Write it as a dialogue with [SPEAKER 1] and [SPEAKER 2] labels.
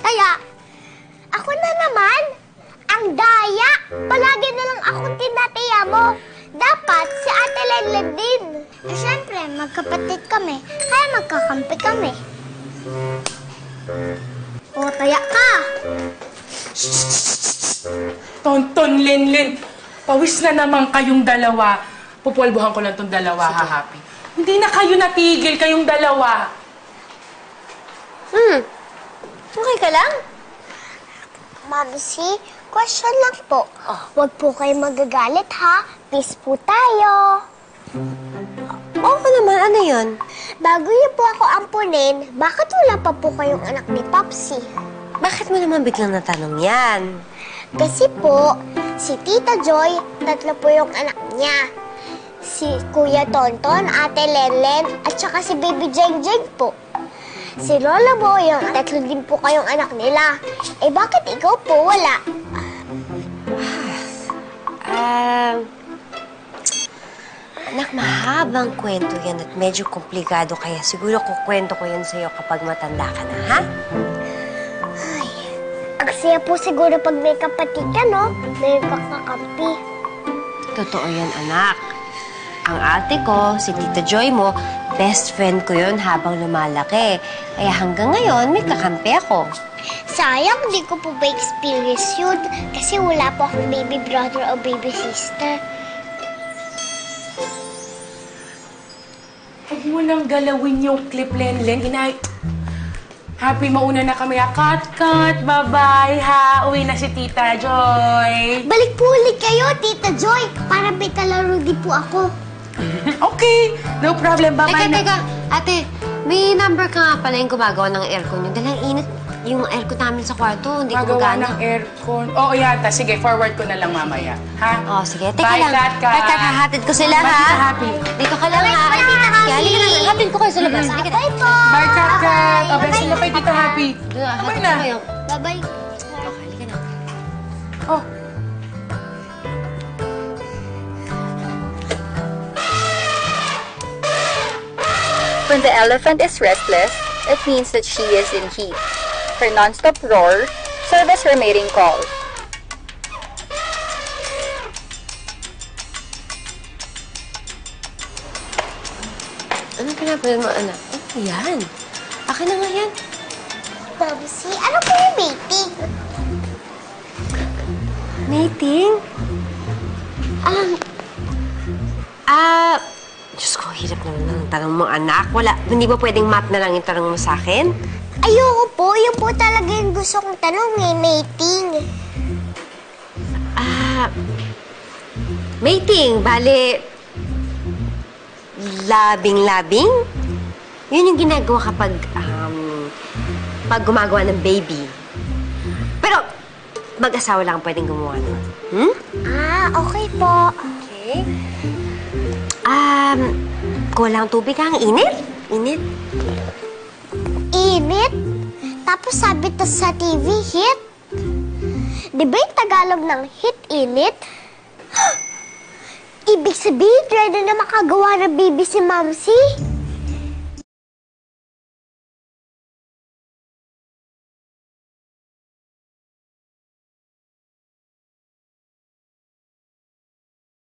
[SPEAKER 1] Kaya, ako na naman. Ang daya. Palagi na lang akong tinataya mo. Dapat si Ate Lenlen din. Eh, syempre, magkapatid kami. Kaya magkakampi kami. O, taya ka.
[SPEAKER 2] Tonton, Lenlen. Pawis na naman kayong dalawa. Pupulbuhan ko lang tong dalawa, ha, Happy? Hindi na kayo natigil, kayong dalawa.
[SPEAKER 1] Okay ka lang? Mamsi, question lang po. Huwag po kayo magagalit, ha? Peace po tayo.
[SPEAKER 3] Oo naman, ano yun?
[SPEAKER 1] Bago niyo po ako ampunin, bakit wala pa po kayong anak ni Popsi?
[SPEAKER 3] Bakit mo naman biglang natanong yan?
[SPEAKER 1] Kasi po, si Tita Joy, 3 po yung anak niya. Si Kuya Tonton, Ate Lenlen, at saka si Baby Jeng Jeng po. Si Lola Boyong, 3 din po kayong anak nila. Eh bakit ikaw po wala?
[SPEAKER 3] Anak, mahabang kwento yan at medyo komplikado kaya siguro kukwento ko yan sa'yo kapag matanda ka na, ha?
[SPEAKER 1] Ay, ang saya po siguro pag may kapatid ka, no? May kakakampi.
[SPEAKER 3] Totoo yan, anak. Ang ate ko, si Tita Joy mo, best friend ko yun habang lumalaki. Kaya hanggang ngayon, may kakampi ako.
[SPEAKER 1] Sayang, di ko po ba experience yun kasi wala po akong baby brother o baby sister.
[SPEAKER 2] Huwag mo nang galawin yung clip, Lenlen. Happy, mauna na kami. Cut. Bye-bye, ha. Uwi na si Tita Joy.
[SPEAKER 1] Balik po ulit kayo, Tita Joy, para may kalaro din po ako.
[SPEAKER 2] Okay, no problem. Bye-bye na.
[SPEAKER 3] Teka. Ate, may number ka nga pala yung gumagawa ng aircon yun. Dahil ang init yung aircon namin sa kwarto. Hindi ko
[SPEAKER 2] Magawa
[SPEAKER 3] magana.
[SPEAKER 2] ng aircon. Oo, yata. Sige, forward ko na lang mamaya. Ha?
[SPEAKER 3] Oh, sige. Teka
[SPEAKER 2] Bye,
[SPEAKER 3] lang.
[SPEAKER 2] Kat.
[SPEAKER 3] Kat, hahatid ko sila,
[SPEAKER 2] Bye,
[SPEAKER 3] ha?
[SPEAKER 2] Tita Happy.
[SPEAKER 3] Dito ka lang, ha?
[SPEAKER 1] Bye, Tita Happy.
[SPEAKER 3] Halika na. Hatid ko kayo sa labas. Halika na.
[SPEAKER 1] Bye po!
[SPEAKER 2] Bye, Kat. O, best
[SPEAKER 1] Bye.
[SPEAKER 2] na kay Tita Happy.
[SPEAKER 3] Doon,
[SPEAKER 2] Bye
[SPEAKER 3] hatid
[SPEAKER 2] na.
[SPEAKER 3] ko kayo.
[SPEAKER 1] Bye-bye.
[SPEAKER 3] Okay, halika na.
[SPEAKER 2] Oh.
[SPEAKER 4] When the elephant is restless, it means that she is in heat. Her non-stop roar serves as her mating call.
[SPEAKER 3] Anong pinapanood mo, anak? Ano yan? Akin na nga yan.
[SPEAKER 1] Babsi, ano po yung mating?
[SPEAKER 3] Mating? Diyos ko, hirap naman ng tanong mo, anak. Wala, hindi ba pwedeng math na lang yung tanong mo sa akin?
[SPEAKER 1] Ayoko po, yun po talaga yung gusto kong tanong mating.
[SPEAKER 3] Mating, bale, labing-labing? Yun yung ginagawa kapag, pag gumagawa ng baby. Pero, mag-asawa lang pwedeng gumawa nun.
[SPEAKER 1] Okay po.
[SPEAKER 3] Okay. Kulang tubig ka. Ang init? Init?
[SPEAKER 1] Init? Tapos sabi to sa TV, hit? Di ba yung Tagalog ng hit, init? Ibig sabihin, ready na makagawa ng baby si Mamsi?